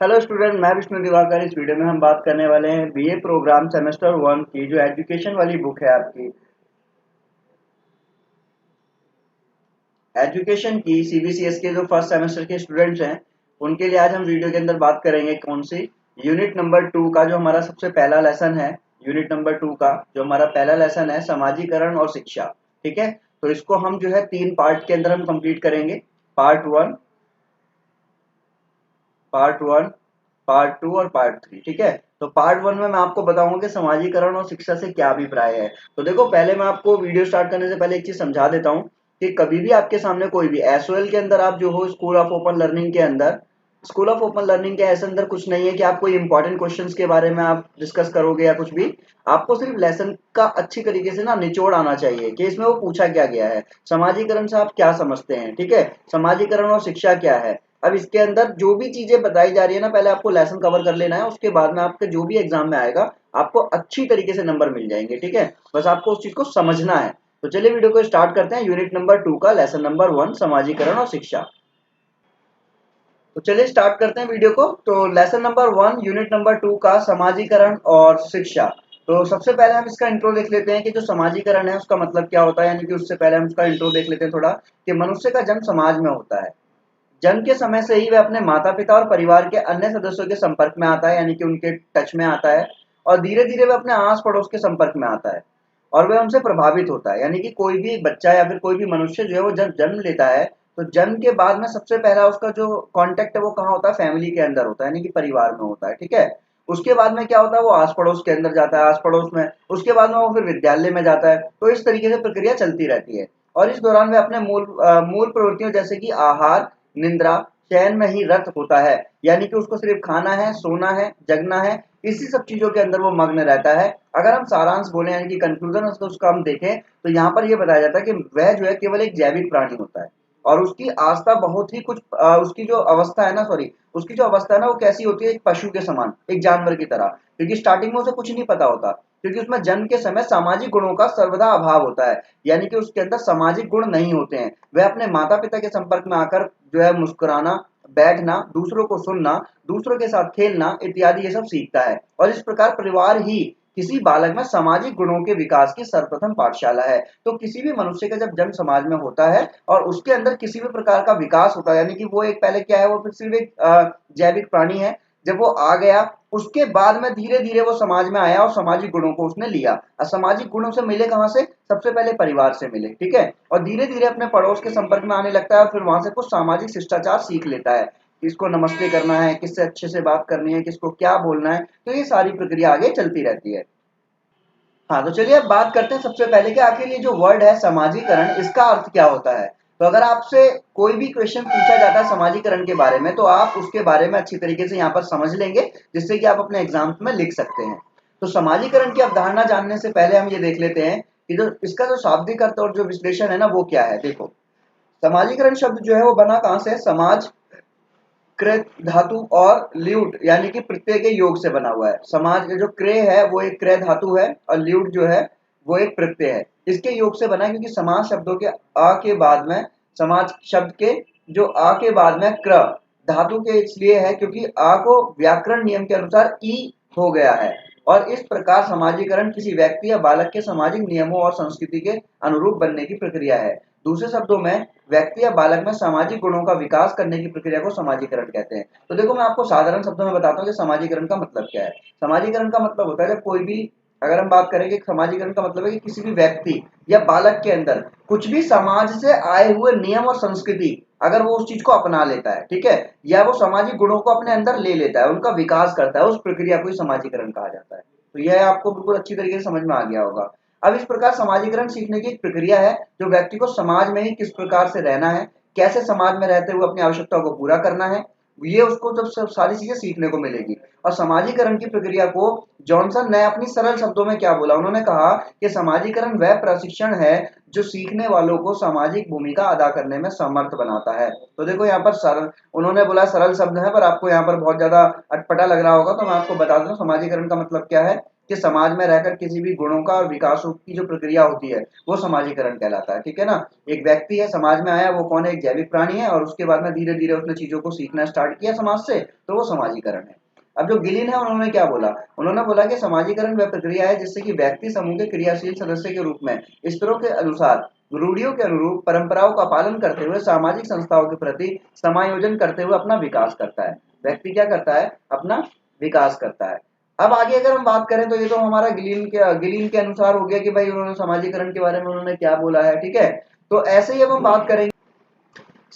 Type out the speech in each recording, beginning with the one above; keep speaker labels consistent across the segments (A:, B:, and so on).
A: Hello student, मैं विष्णु दिवाकर। इस video में हम बात करने वाले हैं बीए प्रोग्राम सेमेस्टर 1 की जो एजुकेशन वाली बुक है आपकी एजुकेशन की सीबीसीएस के जो फर्स्ट सेमेस्टर के स्टूडेंट्स हैं उनके लिए आज हम वीडियो के अंदर बात करेंगे कौन सी यूनिट नंबर 2 का जो हमारा सबसे पहला लेसन है। यूनिट नंबर 2 का जो हमारा पहला लेसन है समाजीकरण और शिक्षा। ठीक है, तो इसको हम जो है 3 पार्ट के अंदर हम कंप्लीट करेंगे। पार्ट 1 पार्ट 2 और पार्ट 3। ठीक है, तो पार्ट 1 में मैं आपको बताऊंगा कि समाजीकरण और शिक्षा से क्या अभिप्राय है। तो देखो, पहले मैं आपको वीडियो स्टार्ट करने से पहले एक चीज समझा देता हूँ कि कभी भी आपके सामने कोई भी एसओएल के अंदर आप जो हो स्कूल ऑफ ओपन लर्निंग के ऐसे अंदर कुछ नहीं है कि आप कोई इंपॉर्टेंट क्वेश्चंस के बारे में आप डिस्कस करोगे या कुछ भी। आपको सिर्फ लेसन का अच्छी तरीके से ना निचोड़ आना चाहिए कि इसमें वो पूछा क्या गया है, समाजीकरण से आप क्या समझते हैं। ठीक है, समाजीकरण और शिक्षा क्या है। अब इसके अंदर जो भी चीजें बताई जा रही है ना, पहले आपको लेसन कवर कर लेना है, उसके बाद में आपके जो भी एग्जाम में आएगा आपको अच्छी तरीके से नंबर मिल जाएंगे। ठीक है, बस आपको उस चीज को समझना है। तो चलिए वीडियो को स्टार्ट करते हैं। यूनिट नंबर 2 का लेसन नंबर 1 समाजीकरण और शिक्षा। तो चलिए स्टार्ट करते हैं वीडियो को। तो लेसन नंबर 1 यूनिट नंबर 2 का समाजीकरण और शिक्षा। तो सबसे पहले हम इसका इंट्रो देख लेते हैं कि जो समाजीकरण है उसका मतलब क्या होता है, यानी कि उससे पहले हम उसका इंट्रो देख लेते हैं थोड़ा कि मनुष्य का जन्म समाज में होता है। जन्म के समय से ही वह अपने माता पिता और परिवार के अन्य सदस्यों के संपर्क में आता है, यानी कि उनके टच में आता है। और धीरे धीरे वह अपने आस पड़ोस के संपर्क में आता है और वह उनसे प्रभावित होता है। यानी कि कोई भी बच्चा या फिर कोई भी मनुष्य जो है वो जब जन्म लेता है तो जन्म के बाद में सबसे पहला उसका जो कांटेक्ट है वो कहाँ होता है, फैमिली के अंदर होता है, यानी कि परिवार में होता है। ठीक है, उसके बाद में क्या होता है, वो आस पड़ोस के अंदर जाता है, आस पड़ोस में, उसके बाद में वो फिर विद्यालय में जाता है। तो इस तरीके से प्रक्रिया चलती रहती है और इस दौरान में अपने मूल प्रवृत्तियों जैसे कि आहार, निंद्रा, चैन में ही रत होता है। यानी कि उसको सिर्फ खाना है, सोना है, जगना है, इसी सब चीजों के अंदर वो मग्न रहता है। अगर हम सारांश बोले यानी कि कंक्लूजन उसका हम देखें तो यहाँ पर यह बताया जाता है कि वह जो है केवल एक जैविक प्राणी होता है और उसकी आस्था बहुत ही कुछ उसकी जो अवस्था है ना, सॉरी, उसकी जो अवस्था है ना वो कैसी होती है, एक पशु के समान, एक जानवर की तरह। क्योंकि स्टार्टिंग में उसे कुछ नहीं पता होता, क्योंकि उसमें जन्म के समय सामाजिक गुणों का सर्वदा अभाव होता है। यानी कि उसके अंदर सामाजिक गुण नहीं होते हैं। वह अपने माता पिता के संपर्क में आकर जो है मुस्कुराना, बैठना, दूसरों को सुनना, दूसरों के साथ खेलना इत्यादि ये सब सीखता है। और इस प्रकार परिवार ही किसी बालक में सामाजिक गुणों के विकास की सर्वप्रथम पाठशाला है। तो किसी भी मनुष्य का जब जन्म समाज में होता है और उसके अंदर किसी भी प्रकार का विकास होता है, यानी कि वो एक पहले क्या है, वो फिर सिर्फ एक जैविक प्राणी है। जब वो आ गया उसके बाद में धीरे धीरे वो समाज में आया और सामाजिक गुणों को उसने लिया। असामाजिक गुणों से मिले कहाँ से, सबसे पहले परिवार से मिले। ठीक है, और धीरे धीरे अपने पड़ोस के संपर्क में आने लगता है और फिर वहां से कुछ सामाजिक शिष्टाचार सीख लेता है, किसको नमस्ते करना है, किससे अच्छे से बात करनी है, किसको क्या बोलना है। तो ये सारी प्रक्रिया आगे चलती रहती है। हाँ, तो चलिए अब बात करते हैं सबसे पहले कि आखिर ये जो वर्ड है समाजीकरण, इसका अर्थ क्या होता है। तो अगर आपसे कोई भी क्वेश्चन पूछा जाता है समाजीकरण के बारे में तो आप उसके बारे में अच्छी तरीके से यहाँ पर समझ लेंगे, जिससे कि आप अपने एग्जाम में लिख सकते हैं। तो समाजीकरण की अवधारणा जानने से पहले हम ये देख लेते हैं कि जो इसका जो शाब्दिक अर्थ और जो विश्लेषण है ना वो क्या है। देखो, समाजीकरण शब्द जो है वो बना कहाँ से है, समाज, कृत धातु और ल्यूट यानी कि प्रत्यय के योग से बना हुआ है। समाज जो क्रे है वो एक क्रय धातु है और ल्यूट जो है वो एक प्रत्यय है। इसके योग से बना है क्योंकि समाज शब्दों के आ के बाद में, समाज शब्द के जो आ के बाद में क्र धातु के इसलिए है क्योंकि आ को व्याकरण नियम के अनुसार ई हो गया है। और इस प्रकार समाजीकरण किसी व्यक्ति या बालक के सामाजिक नियमों और संस्कृति के अनुरूप बनने की प्रक्रिया है। दूसरे शब्दों में व्यक्ति या बालक में सामाजिक गुणों का विकास करने की प्रक्रिया को समाजीकरण कहते हैं। तो देखो, मैं आपको साधारण शब्दों में बताता हूँ कि समाजीकरण का मतलब क्या है। समाजीकरण का मतलब होता है जब कोई भी, अगर हम बात करें कि समाजीकरण का मतलब है कि किसी भी व्यक्ति या बालक के अंदर कुछ भी समाज से आए हुए नियम और संस्कृति अगर वो उस चीज को अपना लेता है, ठीक है, या वो सामाजिक गुणों को अपने अंदर ले लेता है, उनका विकास करता है, उस प्रक्रिया को ही समाजीकरण कहा जाता है। तो यह आपको बिल्कुल अच्छी तरीके से समझ में आ गया होगा। अब इस प्रकार समाजीकरण सीखने की एक प्रक्रिया है जो व्यक्ति को समाज में ही किस प्रकार से रहना है, कैसे समाज में रहते हुए अपनी आवश्यकताओं को पूरा करना है, ये उसको जब सब सारी चीजें सीखने को मिलेगी। और समाजीकरण की प्रक्रिया को जॉनसन ने अपनी सरल शब्दों में क्या बोला, उन्होंने कहा कि समाजीकरण वह प्रशिक्षण है जो सीखने वालों को सामाजिक भूमिका अदा करने में समर्थ बनाता है। तो देखो यहाँ पर सरल, उन्होंने बोला सरल शब्द है, पर आपको यहाँ पर बहुत ज्यादा अटपटा लग रहा होगा, तो मैं आपको बता दूं समाजीकरण का मतलब क्या है। कि समाज में रहकर किसी भी गुणों का और विकास की जो प्रक्रिया होती है वो समाजीकरण कहलाता है। ठीक है ना। एक व्यक्ति है, समाज में आया, वो कौन है? एक जैविक प्राणी है, और उसके बाद में धीरे धीरे उसने चीजों को सीखना स्टार्ट किया समाज से, तो वो समाजीकरण है। अब जो गिलिन है उन्होंने क्या बोला? उन्होंने बोला कि समाजीकरण वह प्रक्रिया है जिससे कि व्यक्ति समूह के क्रियाशील सदस्य के रूप में स्तरों के अनुसार, रूढ़ियों के अनुरूप, परंपराओं का पालन करते हुए सामाजिक संस्थाओं के प्रति समायोजन करते हुए अपना विकास करता है। व्यक्ति क्या करता है? अपना विकास करता है। अब आगे अगर हम बात करें तो ये तो हमारा गिलीन के अनुसार हो गया कि भाई उन्होंने समाजीकरण के बारे में उन्होंने क्या बोला है। ठीक है। तो ऐसे ही अब हम बात करेंगे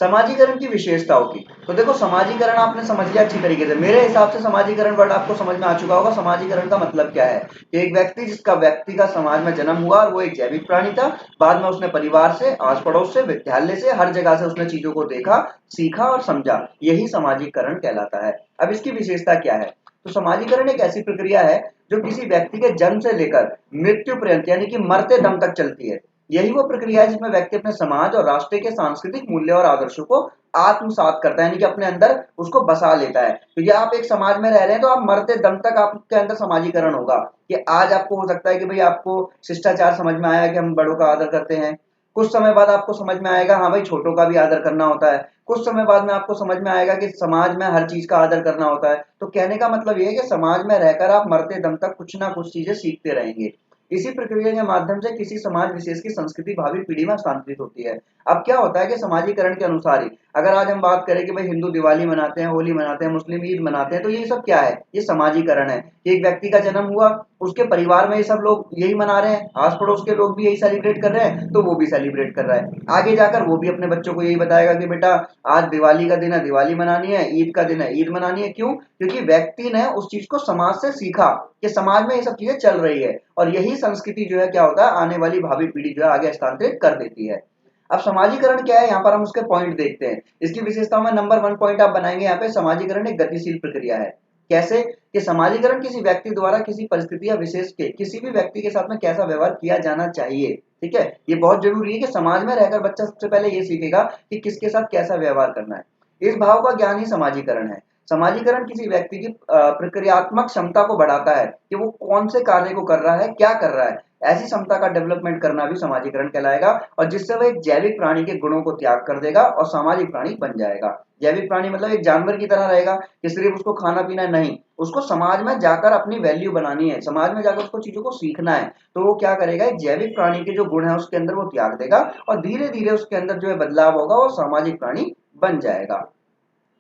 A: समाजीकरण की विशेषताओं की। तो देखो, समाजीकरण आपने समझ लिया अच्छी तरीके से। मेरे हिसाब से समाजीकरण वर्ड आपको समझ में आ चुका होगा। समाजीकरण का मतलब क्या है कि एक व्यक्ति जिसका व्यक्ति का समाज में जन्म हुआ और वो एक जैविक प्राणी था, बाद में उसने परिवार से, आस पड़ोस से, विद्यालय से, हर जगह से उसने चीजों को देखा, सीखा और समझा। यही समाजीकरण कहलाता है। अब इसकी विशेषता क्या है? तो समाजीकरण एक ऐसी प्रक्रिया है जो किसी व्यक्ति के जन्म से लेकर मृत्यु पर्यंत यानी कि मरते दम तक चलती है। यही वो प्रक्रिया है जिसमें व्यक्ति अपने समाज और राष्ट्र के सांस्कृतिक मूल्य और आदर्शों को आत्मसात करता है, यानी कि अपने अंदर उसको बसा लेता है। क्योंकि आप एक समाज में रह रहे हैं तो आप मरते दम तक आपके अंदर समाजीकरण होगा। कि आज आपको हो सकता है कि भाई आपको शिष्टाचार समझ में आया कि हम बड़ों का आदर करते हैं। कुछ समय बाद आपको समझ में आएगा हाँ भाई छोटों का भी आदर करना होता है। कुछ समय बाद में आपको समझ में आएगा कि समाज में हर चीज का आदर करना होता है। तो कहने का मतलब ये है कि समाज में रहकर आप मरते दम तक कुछ ना कुछ चीजें सीखते रहेंगे। इसी प्रक्रिया के माध्यम से किसी समाज विशेष की संस्कृति भावी पीढ़ी में हस्तांतरित होती है। अब क्या होता है कि समाजीकरण के अनुसार ही अगर आज हम बात करें कि भाई हिंदू दिवाली मनाते हैं, होली मनाते हैं, मुस्लिम ईद मनाते हैं, तो ये सब क्या है? ये समाजीकरण है। एक व्यक्ति का जन्म हुआ, उसके परिवार में ये सब लोग यही मना रहे हैं, आस पड़ोस के लोग भी यही सेलिब्रेट कर रहे हैं, तो वो भी सेलिब्रेट कर रहा है। आगे जाकर वो भी अपने बच्चों को यही बताएगा कि बेटा आज दिवाली का दिन है, दिवाली मनानी है, ईद का दिन है, ईद मनानी है। क्यों? क्योंकि व्यक्ति ने उस चीज को समाज से सीखा कि समाज में ये सब चीजें चल रही है, और यही संस्कृति जो है क्या होता है आने वाली भावी पीढ़ी जो है आगे हस्तांतरित कर देती है। अब समाजीकरण क्या है, यहाँ पर हम उसके पॉइंट देखते हैं। इसकी विशेषताओं में नंबर 1 पॉइंट आप बनाएंगे यहाँ पे, समाजीकरण एक गतिशील प्रक्रिया है। कैसे? कि समाजीकरण किसी व्यक्ति द्वारा किसी परिस्थिति या विशेष के किसी भी व्यक्ति के साथ में कैसा व्यवहार किया जाना चाहिए। ठीक है। ये बहुत जरूरी है कि समाज में रहकर बच्चा सबसे पहले ये सीखेगा कि किसके साथ कैसा व्यवहार करना है। इस भाव का ज्ञान ही समाजीकरण है। समाजीकरण किसी व्यक्ति की प्रक्रियात्मक क्षमता को बढ़ाता है कि वो कौन से कार्य को कर रहा है, क्या कर रहा है। ऐसी क्षमता का डेवलपमेंट करना भी समाजीकरण कहलाएगा, और जिससे वह एक जैविक प्राणी के गुणों को त्याग कर देगा और सामाजिक प्राणी बन जाएगा। जैविक प्राणी मतलब एक जानवर की तरह रहेगा कि सिर्फ उसको खाना पीना नहीं, उसको समाज में जाकर अपनी वैल्यू बनानी है, समाज में जाकर उसको चीजों को सीखना है। तो वो क्या करेगा? एक जैविक प्राणी के जो गुण है उसके अंदर वो त्याग देगा, और धीरे धीरे उसके अंदर जो है बदलाव होगा, वो सामाजिक प्राणी बन जाएगा।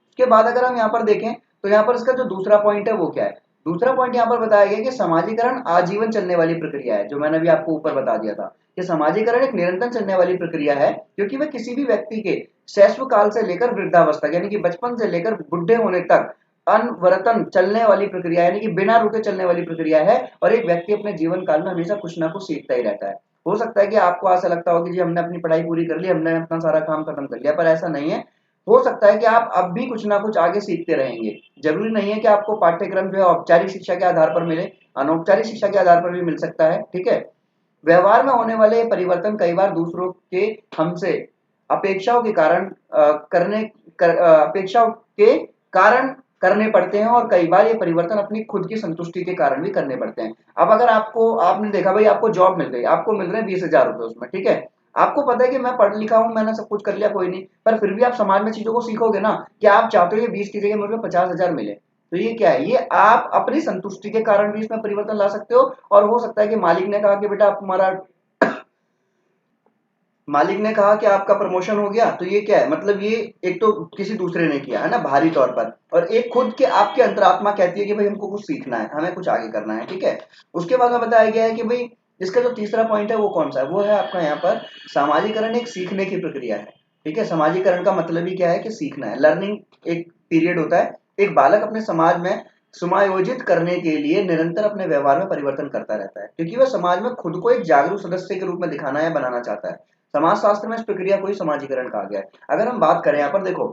A: उसके बाद अगर हम यहाँ पर देखें तो यहाँ पर इसका जो दूसरा पॉइंट है वो क्या है? दूसरा पॉइंट यहाँ पर बताया गया कि समाजीकरण आजीवन चलने वाली प्रक्रिया है। जो मैंने अभी आपको ऊपर बता दिया था कि समाजीकरण एक निरंतर चलने वाली प्रक्रिया है, क्योंकि वह किसी भी व्यक्ति के शैशव काल से लेकर वृद्धावस्था यानी कि बचपन से लेकर बुढ़े होने तक अनवरतन चलने वाली प्रक्रिया यानी कि बिना रुके चलने वाली प्रक्रिया है। और एक व्यक्ति अपने जीवन काल में हमेशा कुछ ना कुछ सीखता ही रहता है। हो सकता है कि आपको ऐसा लगता हो कि जी हमने अपनी पढ़ाई पूरी कर ली, हमने अपना सारा काम खत्म कर लिया, पर ऐसा नहीं है। हो सकता है कि आप अब भी कुछ ना कुछ आगे सीखते रहेंगे। जरूरी नहीं है कि आपको पाठ्यक्रम जो है औपचारिक शिक्षा के आधार पर मिले, अनौपचारिक शिक्षा के आधार पर भी मिल सकता है। ठीक है। व्यवहार में होने वाले ये परिवर्तन कई बार दूसरों के हमसे अपेक्षाओं के कारण अपेक्षाओं के कारण करने पड़ते हैं, और कई बार ये परिवर्तन अपनी खुद की संतुष्टि के कारण भी करने पड़ते हैं। अब अगर आपने देखा भाई आपको जॉब मिल गई, आपको मिल रहे हैं 20,000 रुपए उसमें। ठीक है। आपको पता है कि मैं पढ़ लिखा हूं, मैंने सब कुछ कर लिया, कोई नहीं, पर फिर भी आप समाज में चीजों को सीखोगे ना। कि आप चाहते हो ये 20 की जगह मुझे 50,000 मिले। तो ये क्या है? ये आप अपनी संतुष्टि के कारण भी इसमें परिवर्तन ला सकते हो। और हो सकता है कि मालिक ने कहा कि बेटा आप तुम्हारा मालिक ने कहा कि आपका प्रमोशन हो गया, तो ये क्या है? मतलब ये एक तो किसी दूसरे ने किया है ना बाहरी तौर पर, और एक खुद के आपके अंतरात्मा कहती है कि भाई हमको कुछ सीखना है, हमें कुछ आगे करना है। ठीक है। उसके बाद में बताया गया है कि भाई इसका जो तीसरा पॉइंट है वो कौन सा है? वो है आपका यहाँ पर सामाजिकरण एक सीखने की प्रक्रिया है। ठीक है। समाजीकरण का मतलब ही क्या है? कि सीखना है। लर्निंग एक पीरियड होता है। एक बालक अपने समाज में समायोजित करने के लिए निरंतर अपने व्यवहार में परिवर्तन करता रहता है, क्योंकि वह समाज में खुद को एक जागरूक सदस्य के रूप में दिखाना या बनाना चाहता है। समाज शास्त्र में इस प्रक्रिया को ही समाजीकरण कहा गया है। अगर हम बात करें यहाँ पर देखो,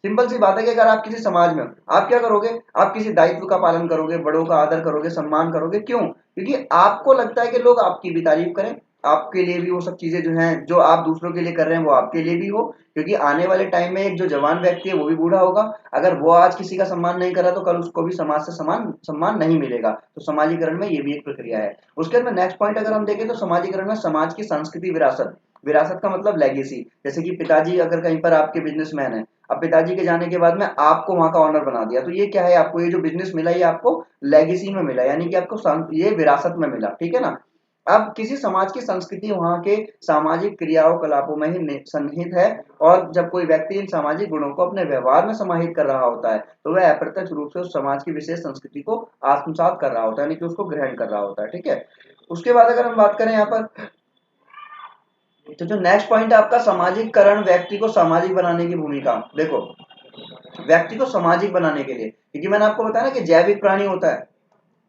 A: सिंपल सी बात है कि अगर आप किसी समाज में हो, आप क्या करोगे? आप किसी दायित्व का पालन करोगे, बड़ों का आदर करोगे, सम्मान करोगे। क्यों? क्योंकि आपको लगता है कि लोग आपकी भी तारीफ करें। आपके लिए भी वो सब चीजें जो हैं, जो आप दूसरों के लिए कर रहे हैं वो आपके लिए भी हो, क्योंकि आने वाले टाइम में एक जो जवान व्यक्ति है वो भी बूढ़ा होगा। अगर वो आज किसी का सम्मान नहीं करा तो कल उसको भी समाज से समान सम्मान नहीं मिलेगा। तो समाजीकरण में ये भी एक प्रक्रिया है। उसके बाद में नेक्स्ट पॉइंट अगर हम देखें तो समाजीकरण में समाज की संस्कृति विरासत, विरासत का मतलब लेगेसी। जैसे कि पिताजी अगर कहीं पर आपके बिजनेसमैन है, अब पिताजी के जाने के बाद में आपको वहां का ऑनर बना दिया, तो ये क्या है, आपको ये जो बिजनेस मिला ये आपको लेगेसी में मिला, यानी कि आपको ये विरासत में मिला, ठीक है ना। अब किसी समाज की संस्कृति वहां के सामाजिक क्रियाओं कलापों में ही सन्निहित है, और जब कोई व्यक्ति इन सामाजिक गुणों को अपने व्यवहार में समाहित कर रहा होता है तो वह अप्रत्यक्ष रूप से उस समाज की विशेष संस्कृति को आत्मसात कर रहा होता है, यानी कि उसको ग्रहण कर रहा होता है, ठीक है। उसके बाद अगर हम बात करें यहाँ पर, तो जो नेक्स्ट पॉइंट है आपका सामाजिककरण, व्यक्ति को सामाजिक बनाने की भूमिका। देखो, व्यक्ति को सामाजिक बनाने के लिए, क्योंकि मैंने आपको बताया ना कि जैविक प्राणी होता है,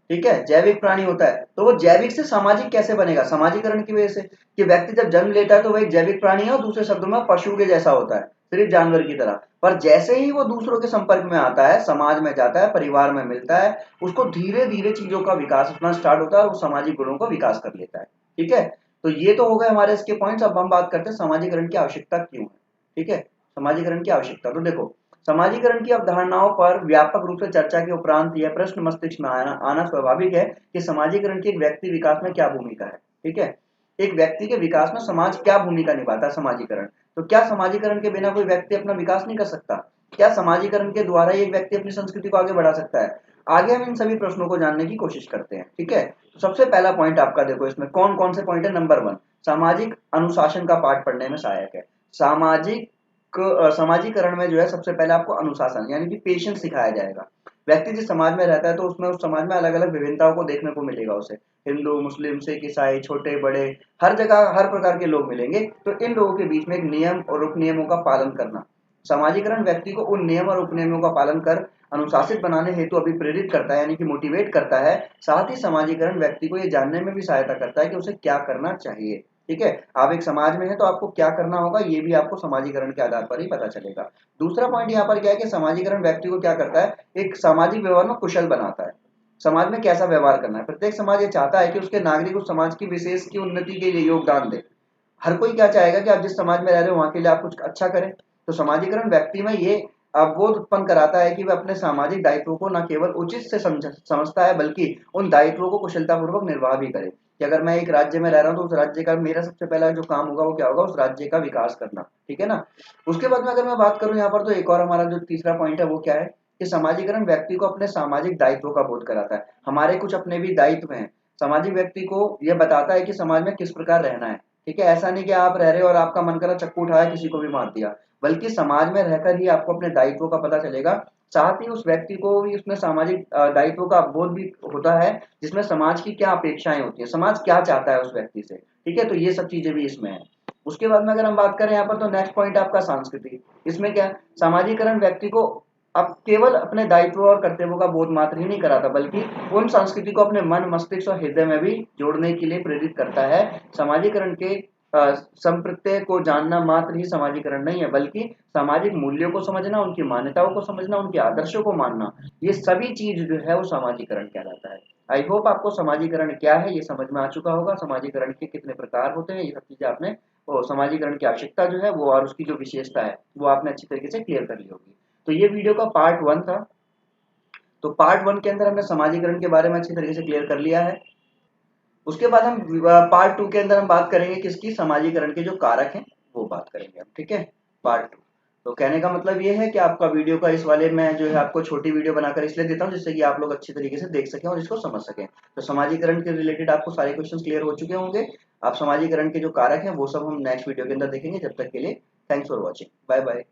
A: ठीक है, जैविक प्राणी होता है, तो वो जैविक से सामाजिक कैसे बनेगा, समाजीकरण की वजह से, कि व्यक्ति जब जन्म लेता है तो वह एक जैविक प्राणी है, और दूसरे शब्दों में पशु के जैसा होता है, सिर्फ जानवर की तरह। पर जैसे ही वो दूसरों के संपर्क में आता है, समाज में जाता है, परिवार में मिलता है, उसको धीरे धीरे चीजों का विकास अपना स्टार्ट होता है और वो सामाजिक गुणों का विकास कर लेता है, ठीक है। तो ये तो हो गए हमारे इसके पॉइंट्स। अब हम बात करते हैं समाजीकरण की आवश्यकता क्यों है, ठीक है। समाजीकरण की आवश्यकता, तो देखो, समाजीकरण की अवधारणाओं पर व्यापक रूप से चर्चा के उपरांत यह प्रश्न मस्तिष्क में आना स्वाभाविक है कि समाजीकरण की एक व्यक्ति विकास में क्या भूमिका है, ठीक है। एक व्यक्ति के विकास में समाज क्या भूमिका निभाता है, समाजीकरण। तो क्या समाजीकरण के बिना कोई व्यक्ति अपना विकास नहीं कर सकता? क्या समाजीकरण के द्वारा ही एक व्यक्ति अपनी संस्कृति को आगे बढ़ा सकता है? आगे हम इन सभी प्रश्नों को जानने की कोशिश करते हैं, ठीक है। तो सबसे पहला पॉइंट आपका देखो, इसमें कौन कौन से पॉइंट है। नंबर 1, सामाजिक अनुशासन का पाठ पढ़ने में सहायक है। समाजीकरण में जो है सबसे पहले आपको अनुशासन यानी कि पेशेंस सिखाया जाएगा। व्यक्ति जिस समाज में रहता है तो उसमें उस समाज में अलग अलग विभिन्नताओं को देखने को मिलेगा उसे, हिंदू, मुस्लिम, सिख, ईसाई, छोटे बड़े, हर जगह हर प्रकार के लोग मिलेंगे। तो इन लोगों के बीच में एक नियम और उपनियमों का पालन करना, समाजीकरण व्यक्ति को उन नियम और उपनियमों का पालन कर अनुशासित बनाने हेतु अभिप्रेरित करता है, यानी कि मोटिवेट करता है। साथ ही समाजीकरण व्यक्ति को ये जानने में भी सहायता करता है कि उसे क्या करना चाहिए, ठीक है। आप एक समाज में हैं तो आपको क्या करना होगा ये भी आपको समाजीकरण के आधार पर ही पता चलेगा। दूसरा पॉइंट यहाँ पर क्या है कि समाजीकरण व्यक्ति को क्या करता है, एक सामाजिक व्यवहार में कुशल बनाता है। समाज में कैसा व्यवहार करना है, प्रत्येक समाज ये चाहता है कि उसके नागरिक उस समाज की विशेष की उन्नति के लिए योगदान दे। हर कोई क्या चाहेगा कि आप जिस समाज में रह रहे हो वहां के लिए आप कुछ अच्छा करें। तो समाजीकरण व्यक्ति में ये अवबोध उत्पन्न कराता है कि वह अपने सामाजिक दायित्वों को न केवल उचित से समझता है बल्कि उन दायित्वों को कुशलतापूर्वक निर्वाह भी करे। कि अगर मैं एक राज्य में रह रहा हूँ तो उस राज्य का मेरा सबसे पहला जो काम होगा वो क्या होगा, उस राज्य का विकास करना, ठीक है ना। उसके बाद में अगर मैं बात करूं यहाँ पर, तो एक और हमारा जो तीसरा पॉइंट है वो क्या है कि समाजीकरण व्यक्ति को अपने सामाजिक दायित्वों का बोध कराता है। हमारे कुछ अपने भी दायित्व हैं। सामाजिक व्यक्ति को यह बताता है कि समाज में किस प्रकार रहना है, ठीक है। ऐसा नहीं कि आप रह रहे हो और आपका मन करा चक्कू उठाया किसी को भी मार दिया, बल्कि समाज में रहकर ही आपको अपने दायित्वों का पता चलेगा। साथ ही उस व्यक्ति को भी उसमें सामाजिक दायित्वों का बोध भी होता है, जिसमें समाज की क्या अपेक्षाएं होती है, समाज क्या चाहता है उस व्यक्ति से, ठीक है। तो ये सब चीजें भी इसमें है। उसके बाद में अगर हम बात करें यहाँ पर, तो नेक्स्ट पॉइंट आपका सांस्कृतिक। इसमें क्या, समाजीकरण व्यक्ति को अब केवल अपने दायित्व और कर्तव्यों का बोध मात्र ही नहीं कराता बल्कि उन संस्कृति को अपने मन, मस्तिष्क और हृदय में भी जोड़ने के लिए प्रेरित करता है। समाजीकरण के संप्रत्यय को जानना मात्र ही समाजीकरण नहीं है बल्कि सामाजिक मूल्यों को समझना, उनकी मान्यताओं को समझना, उनके आदर्शों को मानना, ये सभी चीज जो है वो समाजीकरण कहलाता है। आई होप आपको समाजीकरण क्या है ये समझ में आ चुका होगा, समाजीकरण के कितने प्रकार होते हैं, ये सब चीजें आपने, समाजीकरण की आवश्यकता जो है वो और उसकी जो विशेषता है वो आपने अच्छी तरीके से क्लियर कर ली होगी। तो ये वीडियो का पार्ट 1 था। तो पार्ट 1 के अंदर हमने समाजीकरण के बारे में अच्छी तरीके से क्लियर कर लिया है। उसके बाद हम पार्ट 2 के अंदर हम बात करेंगे किसकी, समाजीकरण के जो कारक हैं वो बात करेंगे हम, ठीक है, पार्ट 2। तो कहने का मतलब ये है कि आपका वीडियो का इस वाले में जो है आपको छोटी वीडियो बनाकर इसलिए देता हूँ जिससे कि आप लोग अच्छी तरीके से देख सकें और इसको समझ सकें। तो समाजीकरण के रिलेटेड आपको सारे क्वेश्चन क्लियर हो चुके होंगे। आप समाजीकरण के जो कारक हैं वो सब हम नेक्स्ट वीडियो के अंदर देखेंगे। जब तक के लिए thanks for watching, bye bye.